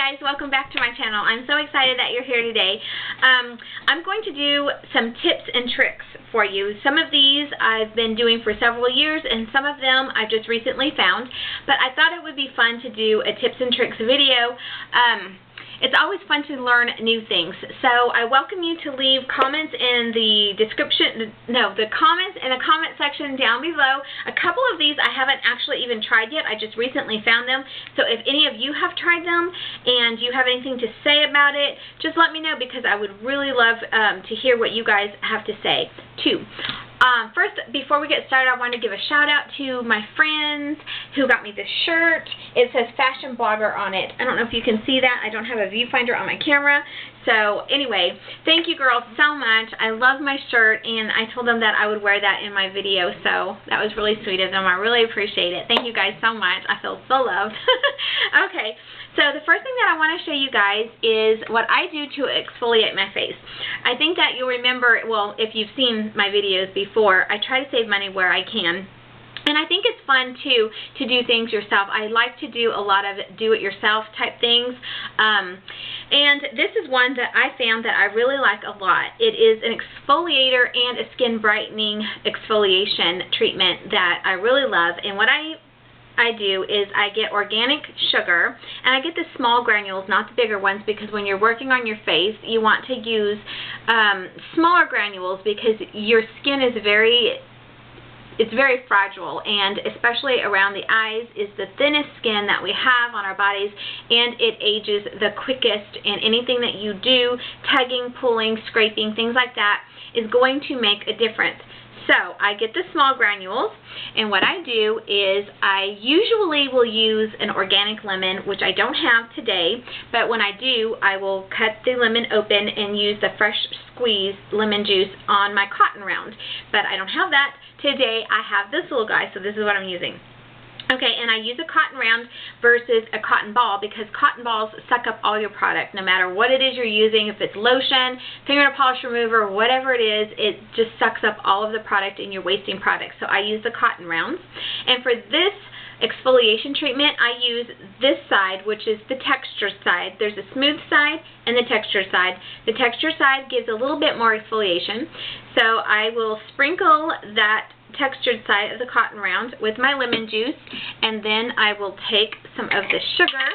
guys, welcome back to my channel. I'm so excited that you're here today. I'm going to do some tips and tricks for you. Some of these I've been doing for several years and some of them I've just recently found, but I thought it would be fun to do a tips and tricks video. It's always fun to learn new things. So I welcome you to leave comments in the comments in the comment section down below. A couple of these I haven't actually even tried yet. I just recently found them. So if any of you have tried them and you have anything to say about it, just let me know because I would really love to hear what you guys have to say too. First, before we get started, I want to give a shout out to my friends who got me this shirt. It says Fashion Blogger on it. I don't know if you can see that. I don't have a viewfinder on my camera. So anyway, thank you girls so much. I love my shirt and I told them that I would wear that in my video. So that was really sweet of them. I really appreciate it. Thank you guys so much. I feel so loved. Okay. So the first thing that I want to show you guys is what I do to exfoliate my face. I think that you'll remember, well, if you've seen my videos before, I try to save money where I can. And I think it's fun, too, to do things yourself. I like to do a lot of do-it-yourself type things. And this is one that I found that I really like a lot. It is an exfoliator and a skin brightening exfoliation treatment that I really love. And what I do is I get organic sugar, and I get the small granules, not the bigger ones, because when you're working on your face, you want to use smaller granules because your skin is very fragile, and especially around the eyes is the thinnest skin that we have on our bodies, and it ages the quickest, and anything that you do, tugging, pulling, scraping, things like that, is going to make a difference. So I get the small granules, and what I do is I usually will use an organic lemon, which I don't have today, but when I do, I will cut the lemon open and use the fresh squeezed lemon juice on my cotton round. But I don't have that today. I have this little guy, so this is what I'm using. Okay, and I use a cotton round versus a cotton ball because cotton balls suck up all your product, no matter what it is you're using. If it's lotion, fingernail polish remover, whatever it is, it just sucks up all of the product and you're wasting product. So I use the cotton rounds. And for this exfoliation treatment, I use this side, which is the textured side. There's a smooth side and the textured side. The textured side gives a little bit more exfoliation. So I will sprinkle that textured side of the cotton round with my lemon juice, and then I will take some of the sugar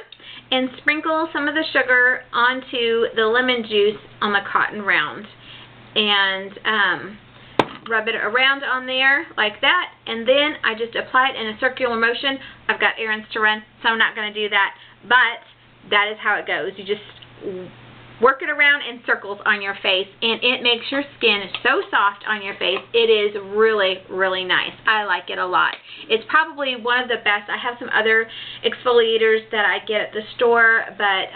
and sprinkle some of the sugar onto the lemon juice on the cotton round and rub it around on there like that, and then I just apply it in a circular motion. I've got errands to run, so I'm not going to do that, but that is how it goes. You just work it around in circles on your face, and it makes your skin so soft on your face. It is really, really nice. I like it a lot. It's probably one of the best. I have some other exfoliators that I get at the store, but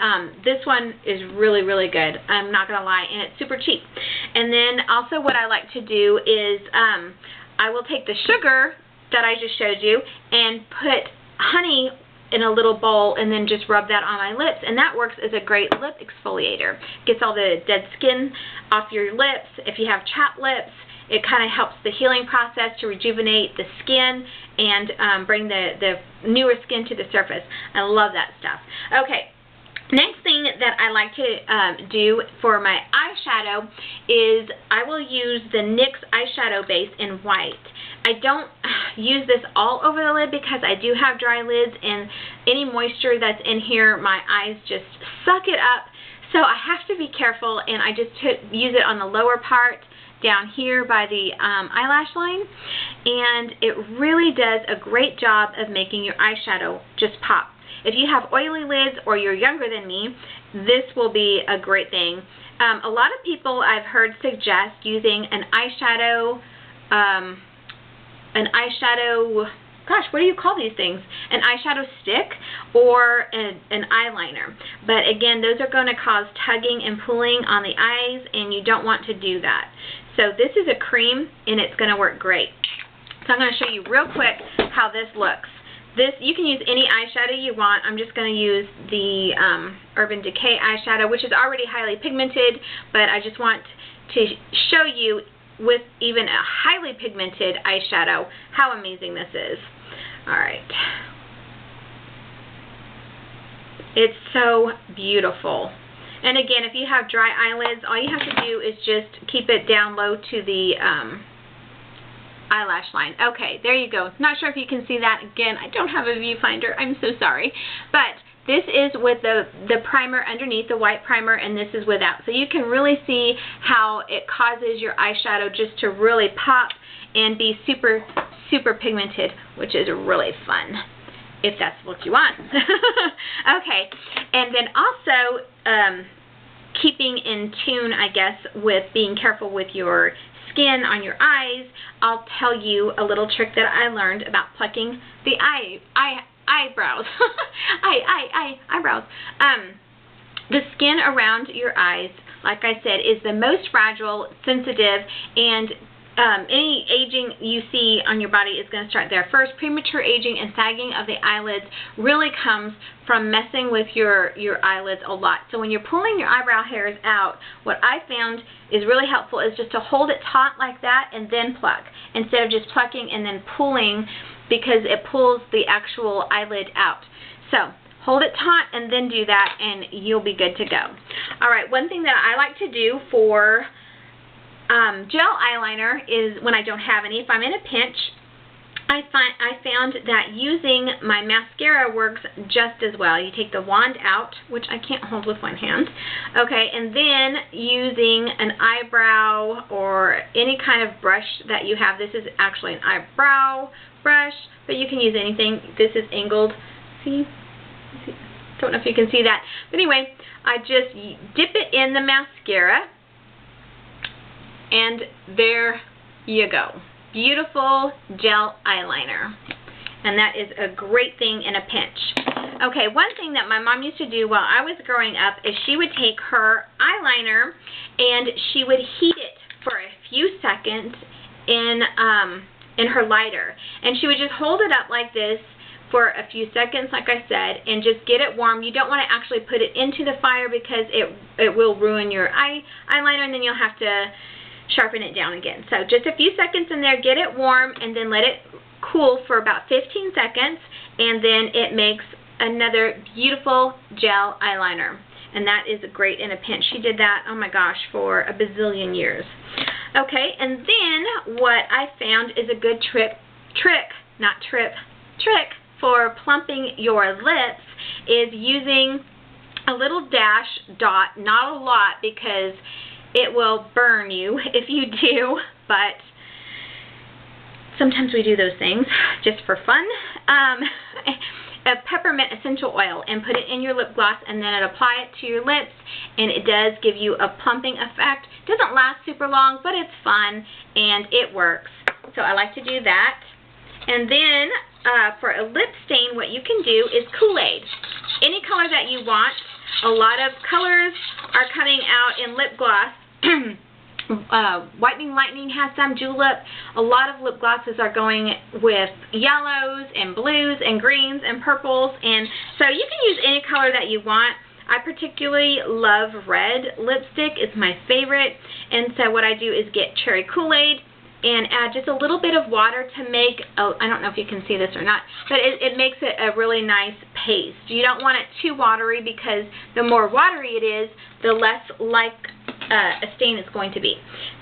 this one is really, really good. I'm not going to lie, and it's super cheap. And then also what I like to do is I will take the sugar that I just showed you and put honey in a little bowl and then just rub that on my lips, and that works as a great lip exfoliator. Gets all the dead skin off your lips. If you have chapped lips, it kind of helps the healing process to rejuvenate the skin and bring the newer skin to the surface. I love that stuff. Okay. Next thing that I like to do for my eyeshadow is I will use the NYX eyeshadow base in white. I don't use this all over the lid because I do have dry lids, and any moisture that's in here, my eyes just suck it up. So I have to be careful, and I just use it on the lower part down here by the eyelash line, and it really does a great job of making your eyeshadow just pop. If you have oily lids or you're younger than me, this will be a great thing. A lot of people I've heard suggest using an eyeshadow, gosh, what do you call these things? An eyeshadow stick or an eyeliner. But again, those are going to cause tugging and pulling on the eyes, and you don't want to do that. So this is a cream, and it's going to work great. So I'm going to show you real quick how this looks. This, you can use any eyeshadow you want. I'm just going to use the Urban Decay eyeshadow, which is already highly pigmented, but I just want to show you with even a highly pigmented eyeshadow how amazing this is. Alright. It's so beautiful. And again, if you have dry eyelids, all you have to do is just keep it down low to the eyelash line. Okay, there you go. Not sure if you can see that. Again, I don't have a viewfinder. I'm so sorry. But this is with the primer underneath, the white primer, and this is without. So you can really see how it causes your eyeshadow just to really pop and be super, super pigmented, which is really fun, if that's what you want. Okay, and then also keeping in tune, I guess, with being careful with your skin on your eyes, I'll tell you a little trick that I learned about plucking the eyebrows. Eyebrows. The skin around your eyes, like I said, is the most fragile, sensitive, and any aging you see on your body is going to start there. First, premature aging and sagging of the eyelids really comes from messing with your eyelids a lot. So when you're pulling your eyebrow hairs out, what I found is really helpful is just to hold it taut like that and then pluck, instead of just plucking and then pulling, because it pulls the actual eyelid out. So hold it taut and then do that, and you'll be good to go. All right, one thing that I like to do for gel eyeliner is when I don't have any, if I'm in a pinch, I found that using my mascara works just as well. You take the wand out, which I can't hold with one hand, okay, and then using an eyebrow or any kind of brush that you have. This is actually an eyebrow brush, but you can use anything. This is angled. See? Don't know if you can see that. But anyway, I just dip it in the mascara, and there you go. Beautiful gel eyeliner. And that is a great thing in a pinch. Okay, one thing that my mom used to do while I was growing up is she would take her eyeliner and she would heat it for a few seconds in her lighter. And she would just hold it up like this for a few seconds, like I said, and just get it warm. You don't want to actually put it into the fire because it will ruin your eyeliner, and then you'll have to sharpen it down again. So just a few seconds in there, get it warm, and then let it cool for about 15 seconds, and then it makes another beautiful gel eyeliner. And that is great in a pinch. She did that, oh my gosh, for a bazillion years. Okay, and then what I found is a good trick for plumping your lips is using a little dash dot, not a lot because it will burn you if you do, but sometimes we do those things just for fun. A peppermint essential oil, and put it in your lip gloss, and then apply it to your lips, and it does give you a plumping effect. It doesn't last super long, but it's fun and it works. So I like to do that. And then for a lip stain, what you can do is Kool-Aid. Any color that you want. A lot of colors are coming out in lip gloss. Whitening Lightning has some, Julep. A lot of lip glosses are going with yellows and blues and greens and purples, and so you can use any color that you want. I particularly love red lipstick. It's my favorite, and so what I do is get cherry Kool-Aid and add just a little bit of water to make, I don't know if you can see this or not, but it makes it a really nice paste. You don't want it too watery, because the more watery it is, the less like a stain it's going to be.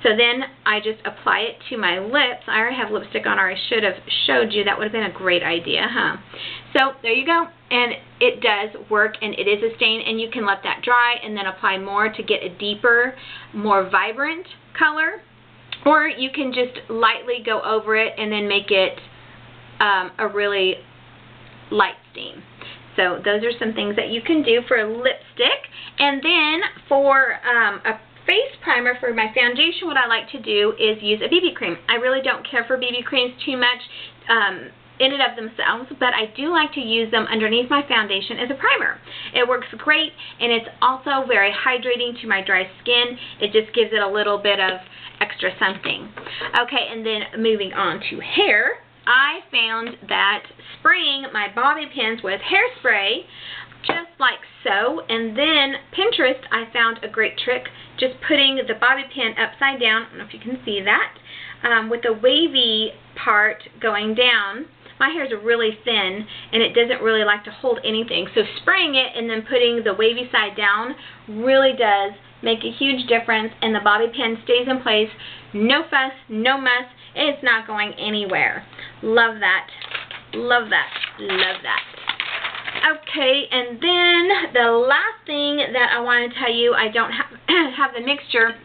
So then I just apply it to my lips. I already have lipstick on, or I should have showed you. That would have been a great idea, huh? So there you go. And it does work, and it is a stain, and you can let that dry and then apply more to get a deeper, more vibrant color. Or you can just lightly go over it and then make it a really light stain. So those are some things that you can do for a lipstick. And then for a face primer for my foundation, what I like to do is use a BB cream. I really don't care for BB creams too much in and of themselves, but I do like to use them underneath my foundation as a primer. It works great, and it's also very hydrating to my dry skin. It just gives it a little bit of extra something. Okay, and then moving on to hair, I found that spraying my bobby pins with hairspray, just like so, and then Pinterest, I found a great trick, just putting the bobby pin upside down, I don't know if you can see that, with the wavy part going down. my hair is really thin and it doesn't really like to hold anything. So spraying it and then putting the wavy side down really does make a huge difference, and the bobby pin stays in place. No fuss, no muss. It's not going anywhere. Love that. Love that. Love that. Okay, and then the last thing that I want to tell you, I don't have the mixture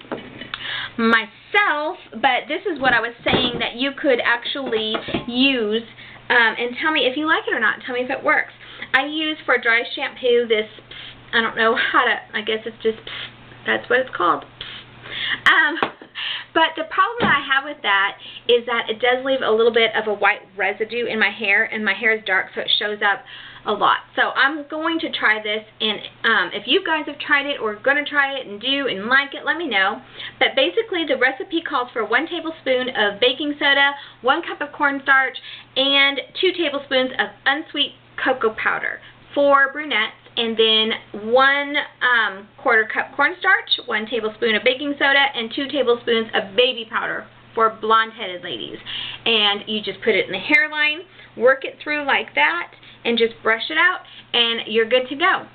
myself, but this is what I was saying that you could actually use, and tell me if you like it or not. Tell me if it works. I use for dry shampoo this, I don't know how to, I guess it's just, that's what it's called. But the problem that I have with that is that it does leave a little bit of a white residue in my hair, and my hair is dark, so it shows up a lot. So I'm going to try this, and if you guys have tried it or going to try it and do and like it, let me know. But basically the recipe calls for 1 tablespoon of baking soda, 1 cup of cornstarch, and 2 tablespoons of unsweet cocoa powder for brunettes, and then 1 1/4 cup cornstarch, 1 tablespoon of baking soda, and 2 tablespoons of baby powder for blonde-headed ladies. And you just put it in the hairline, work it through like that, and just brush it out, and you're good to go.